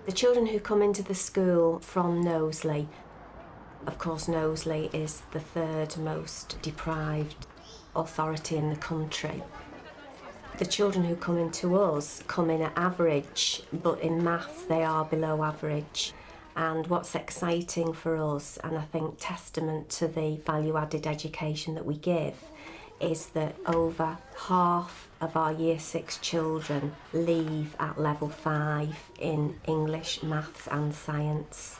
The children who come into the school from Knowsley, of course Knowsley is the third most deprived authority in the country. The children who come into us come in at average, but in maths they are below average. And what's exciting for us, and I think testament to the value-added education that we give, is that over half of our Year 6 children leave at level 5 in English, maths and science.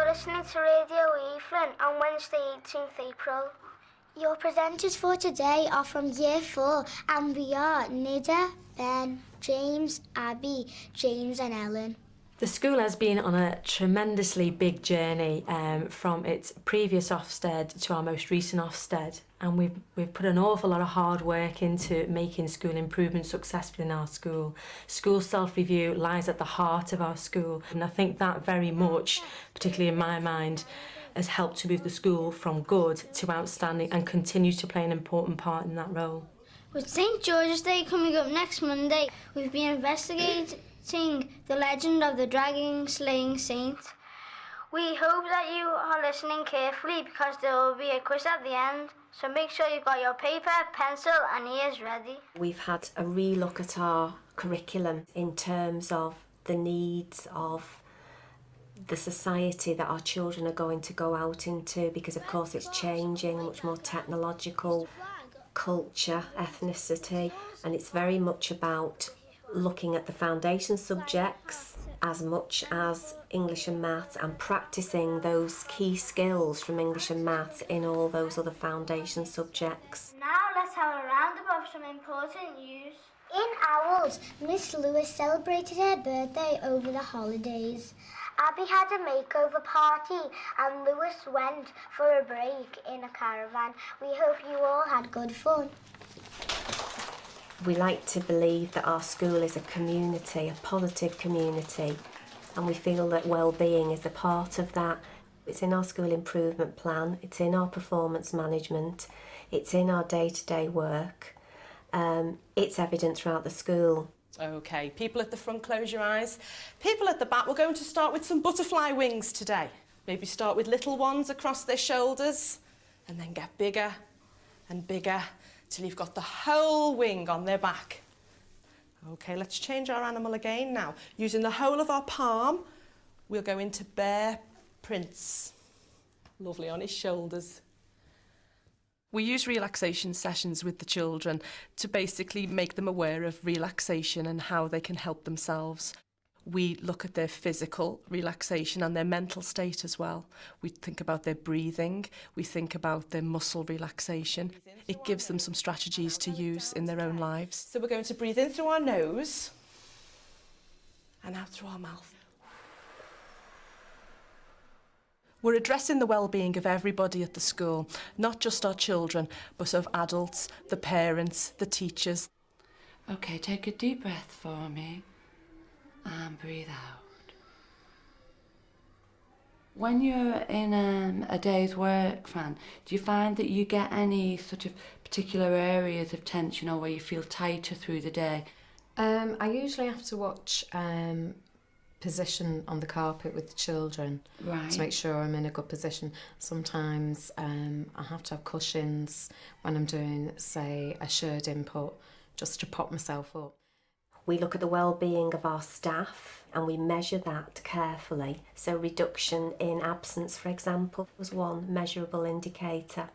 Listening to Radio Evelyn on Wednesday 18th April. Your presenters for today are from Year 4 and we are Nida, Ben, James, Abby, James and Ellen. The school has been on a tremendously big journey from its previous Ofsted to our most recent Ofsted, and we've put an awful lot of hard work into making school improvement successful in our school. School self-review lies at the heart of our school, and I think that very much, particularly in my mind, has helped to move the school from good to outstanding and continues to play an important part in that role. With St George's Day coming up next Monday, we've been investigating the legend of the dragon slaying saint. We hope that you are listening carefully because there will be a quiz at the end, so make sure you've got your paper, pencil and ears ready. We've had a relook at our curriculum in terms of the needs of the society that our children are going to go out into, because of course it's changing, much more technological, culture, ethnicity, and it's very much about looking at the foundation subjects as much as English and maths and practising those key skills from English and maths in all those other foundation subjects. Now let's have a roundup of some important news. In Owls, Miss Lewis celebrated her birthday over the holidays. Abby had a makeover party and Lewis went for a break in a caravan. We hope you all had good fun. We like to believe that our school is a community, a positive community, and we feel that well-being is a part of that. It's in our school improvement plan, it's in our performance management, it's in our day-to-day work, it's evident throughout the school. OK, people at the front, close your eyes. People at the back, we're going to start with some butterfly wings today. Maybe start with little ones across their shoulders and then get bigger and bigger till you've got the whole wing on their back. OK, let's change our animal again now. Using the whole of our palm, we'll go into bear prints. Lovely on his shoulders. We use relaxation sessions with the children to basically make them aware of relaxation and how they can help themselves. We look at their physical relaxation and their mental state as well. We think about their breathing, we think about their muscle relaxation. It gives them some strategies to use in their own lives. So we're going to breathe in through our nose and out through our mouth. We're addressing the well-being of everybody at the school, not just our children, but of adults, the parents, the teachers. OK, take a deep breath for me and breathe out. When you're in a day's work, Fran, do you find that you get any sort of particular areas of tension or where you feel tighter through the day? I usually have to watch position on the carpet with the children, right, to make sure I'm in a good position. Sometimes I have to have cushions when I'm doing, say, a shared input, just to prop myself up. We look at the well-being of our staff and we measure that carefully. So reduction in absence, for example, was one measurable indicator.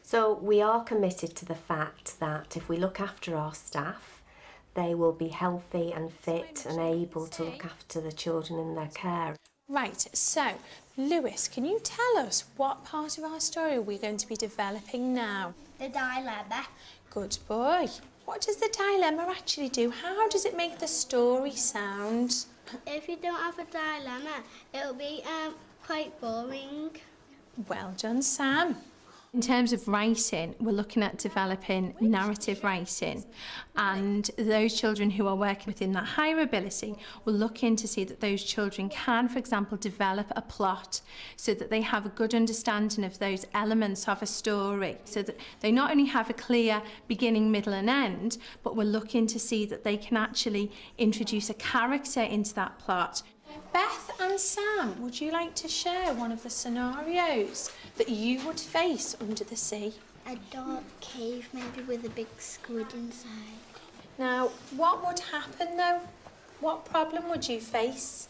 So we are committed to the fact that if we look after our staff, they will be healthy and fit and able to look after the children in their care. Right, so Lewis, can you tell us what part of our story we're going to be developing now? The dilemma. Good boy. What does the dilemma actually do? How does it make the story sound? If you don't have a dilemma, it'll be quite boring. Well done, Sam. In terms of writing, we're looking at developing narrative writing, and those children who are working within that higher ability, we're looking to see that those children can, for example, develop a plot so that they have a good understanding of those elements of a story, so that they not only have a clear beginning, middle and end, but we're looking to see that they can actually introduce a character into that plot. Beth and Sam, would you like to share one of the scenarios that you would face under the sea? A dark cave, maybe with a big squid inside. Now, what would happen though? What problem would you face?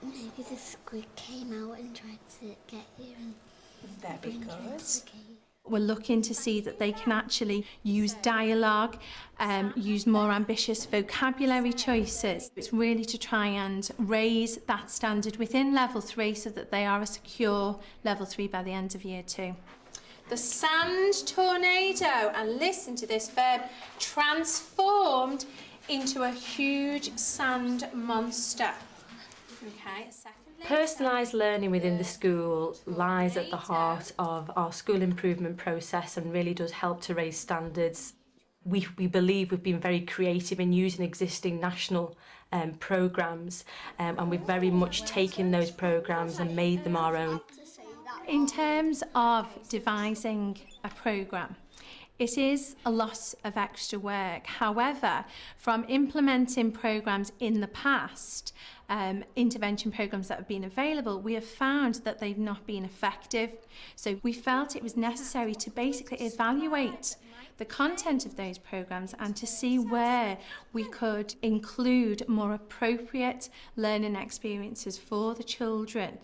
Maybe the squid came out and tried to get you and Very bring you good. into the cave. We're looking to see that they can actually use dialogue, use more ambitious vocabulary choices. It's really to try and raise that standard within level 3 so that they are a secure level 3 by the end of year 2. The sand tornado, and listen to this verb, transformed into a huge sand monster. Okay, a second. Personalised learning within the school lies at the heart of our school improvement process and really does help to raise standards. We believe we've been very creative in using existing national programmes, and we've very much taken those programmes and made them our own. In terms of devising a programme, it is a lot of extra work. However, from implementing programmes in the past, intervention programmes that have been available, we have found that they've not been effective. So we felt it was necessary to basically evaluate the content of those programmes and to see where we could include more appropriate learning experiences for the children.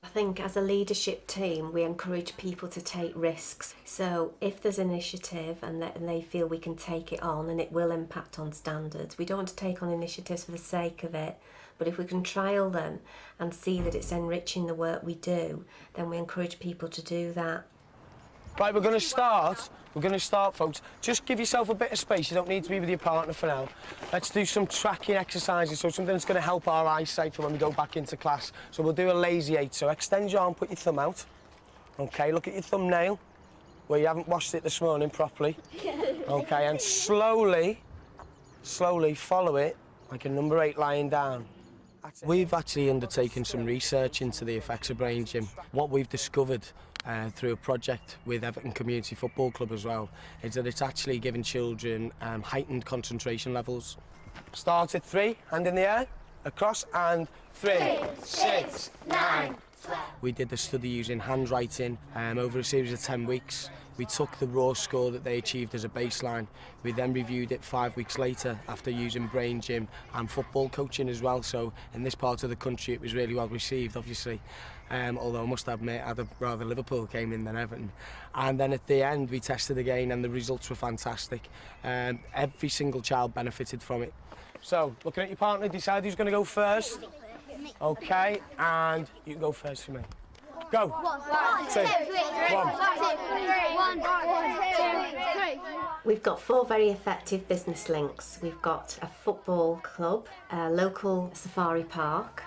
I think as a leadership team, we encourage people to take risks. So if there's an initiative and they feel we can take it on and it will impact on standards, we don't want to take on initiatives for the sake of it. But if we can trial them and see that it's enriching the work we do, then we encourage people to do that. Right, we're going to start. We're going to start, folks. Just give yourself a bit of space. You don't need to be with your partner for now. Let's do some tracking exercises, so something that's going to help our eyesight for when we go back into class. So we'll do a lazy 8. So extend your arm, put your thumb out. OK, look at your thumbnail, where you haven't washed it this morning properly. OK, and slowly follow it, like a number 8 lying down. We've actually undertaken some research into the effects of brain gym. What we've discovered through a project with Everton Community Football Club as well is that it's actually giving children heightened concentration levels. Start at 3, hand in the air, across, and 3, 6, 9, 12. We did the study using handwriting over a series of 10 weeks. We took the raw score that they achieved as a baseline. We then reviewed it 5 weeks later after using brain gym and football coaching as well. So in this part of the country it was really well received, obviously. Although I must admit I'd rather Liverpool came in than Everton. And then at the end we tested again and the results were fantastic. Every single child benefited from it. So looking at your partner, decide who's going to go first. OK, and you can go first for me. Go. 1, 2, 3. 1, 2, 3. We've got 4 very effective business links. We've got a football club, a local safari park,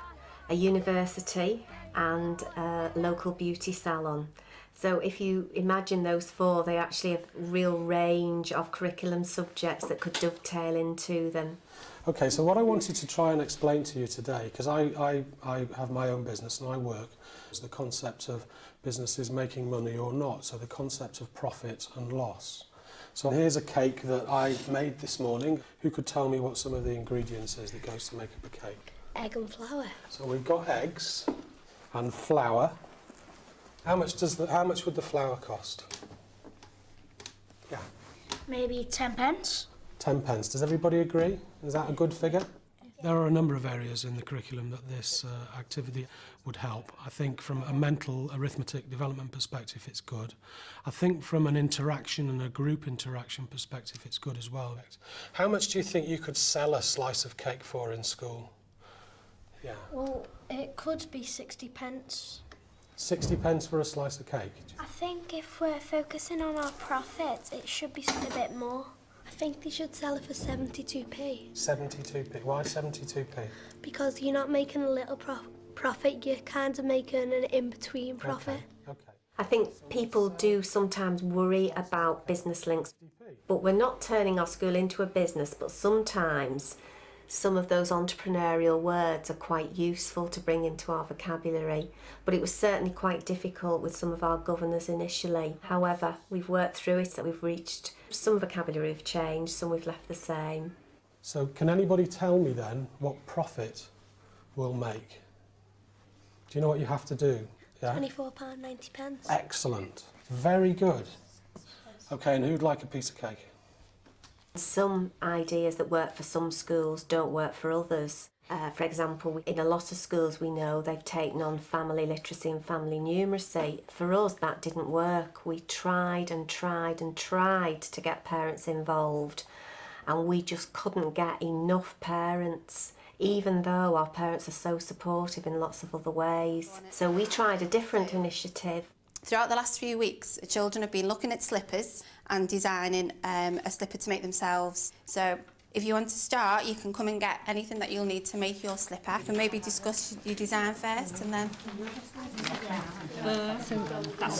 a university and a local beauty salon. So if you imagine those 4, they actually have a real range of curriculum subjects that could dovetail into them. Okay, so what I wanted to try and explain to you today, because I have my own business and I work, is the concept of businesses making money or not, so the concept of profit and loss. So here's a cake that I made this morning. Who could tell me what some of the ingredients is that goes to make up a cake? Egg and flour. So we've got eggs and flour. How much would the flour cost? Yeah. Maybe 10 pence. 10 pence. Does everybody agree? Is that a good figure? There are a number of areas in the curriculum that this activity would help. I think from a mental arithmetic development perspective, it's good. I think from an interaction and a group interaction perspective, it's good as well. How much do you think you could sell a slice of cake for in school? Yeah. Well, it could be 60 pence. 60 pence for a slice of cake? I think if we're focusing on our profits, it should be a bit more. I think they should sell it for 72p. 72p. Why 72p? Because you're not making a little profit, you're kind of making an in-between profit. Okay. I think people do sometimes worry about business links, but we're not turning our school into a business, but sometimes some of those entrepreneurial words are quite useful to bring into our vocabulary. But it was certainly quite difficult with some of our governors initially. However, we've worked through it, so we've reached some vocabulary have changed, some we've left the same. So can anybody tell me then what profit we'll make? Do you know what you have to do? Yeah? £24.90. Excellent. Very good. OK, and who'd like a piece of cake? Some ideas that work for some schools don't work for others. For example, in a lot of schools we know they've taken on family literacy and family numeracy. For us that didn't work. We tried and tried and tried to get parents involved, and we just couldn't get enough parents, even though our parents are so supportive in lots of other ways. So we tried a different initiative. Throughout the last few weeks, the children have been looking at slippers and designing a slipper to make themselves. So if you want to start, you can come and get anything that you'll need to make your slipper. You can maybe discuss your design first and then... That's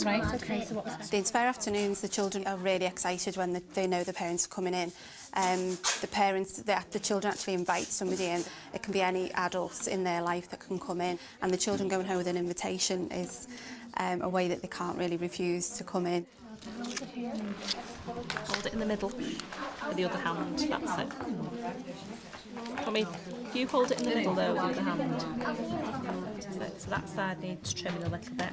right, okay, so what's The Inspire afternoons, the children are really excited when they know the parents are coming in. The children actually invite somebody in. It can be any adults in their life that can come in, and the children going home with an invitation is a way that they can't really refuse to come in. Hold it in the middle with the other hand, that's it. Tommy, you hold it in the middle there with the other hand. So that side needs trimming a little bit,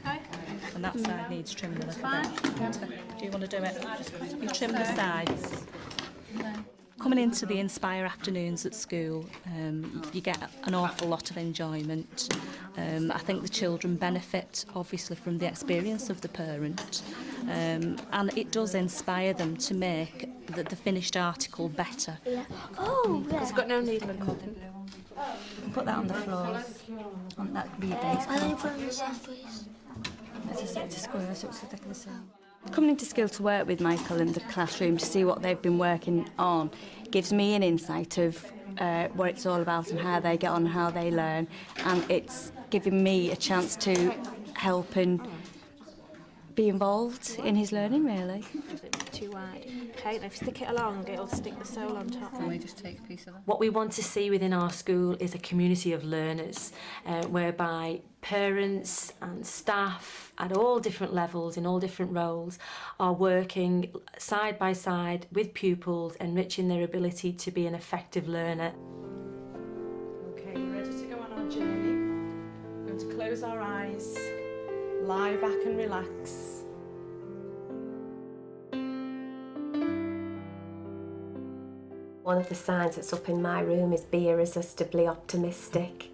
and that side needs trimming a little bit. Do you want to do it? You trim the sides. Coming into the Inspire afternoons at school, you get an awful lot of enjoyment. I think the children benefit, obviously, from the experience of the parent, and it does inspire them to make the finished article better. Yeah. Oh, yeah. It's got no needle and cutting. Put that on the floor. That could be your base. Why don't you put it on the side, please? It's a square, so it's exactly the same. Coming into school to work with Michael in the classroom to see what they've been working on gives me an insight of what it's all about and how they get on and how they learn, and it's giving me a chance to help and be involved in his learning, really. Too wide. Okay, now stick it along, it'll stick the sole on top. Can we just take a piece of that? What we want to see within our school is a community of learners, whereby parents and staff at all different levels, in all different roles, are working side by side with pupils, enriching their ability to be an effective learner. OK, we're ready to go on our journey. We're going to close our eyes, lie back and relax. One of the signs that's up in my room is be irresistibly optimistic.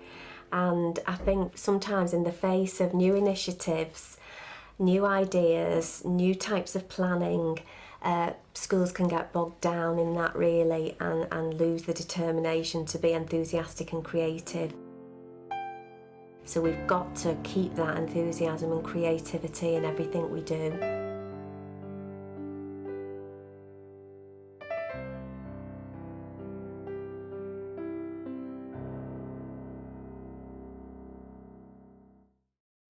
And I think sometimes in the face of new initiatives, new ideas, new types of planning, schools can get bogged down in that really and lose the determination to be enthusiastic and creative. So we've got to keep that enthusiasm and creativity in everything we do.